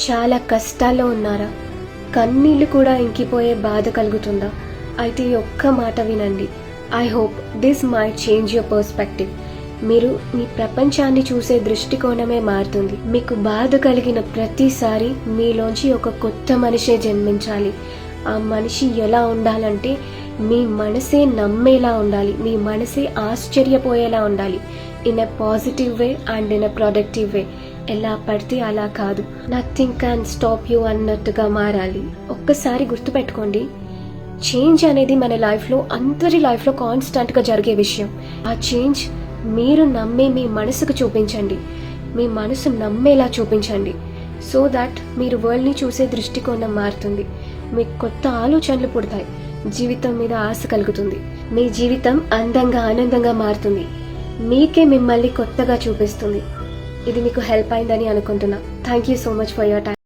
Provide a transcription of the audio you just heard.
చాలా కష్టాల్లో ఉన్నారా? కన్నీళ్లు కూడా ఇంకిపోయే బాధ కలుగుతుందా? అయితే ఈ ఒక్క మాట వినండి. I hope this might change your perspective. మీరు మీ ప్రపంచాన్ని చూసే దృష్టికోణమే మారుతుంది. మీకు బాధ కలిగిన ప్రతిసారి మీలోంచి ఒక కొత్త మనిషే జన్మించాలి. ఆ మనిషి ఎలా ఉండాలంటే మీ మనసే నమ్మేలా ఉండాలి, మీ మనసే ఆశ్చర్యపోయేలా ఉండాలి. In a positive way and in a productive way. ఎలా పడితే అలా కాదు. నథింగ్ క్యాన్ స్టాప్ యూ అన్నట్టుగా మారాలి. ఒక్కసారి గుర్తుపెట్టుకోండి, చేంజ్ అనేది మన లైఫ్లో, అందరి లైఫ్లో కాన్స్టెంట్గా జరిగే విషయం. ఆ చేంజ్ మీరు నమ్మే మీ మనసుకు చూపించండి, మీ మనసు నమ్మేలా చూపించండి. సో దాట్ మీరు వరల్డ్ని చూసే దృష్టికోణం మారుతుంది, మీకు కొత్త ఆలోచనలు పుడతాయి, జీవితం మీద ఆశ కలుగుతుంది, మీ జీవితం అందంగా ఆనందంగా మారుతుంది, మీకే మిమ్మల్ని కొత్తగా చూపిస్తుంది. ఇది మీకు హెల్ప్ అయిందని అనుకుంటున్నా. Thank you so much for your time.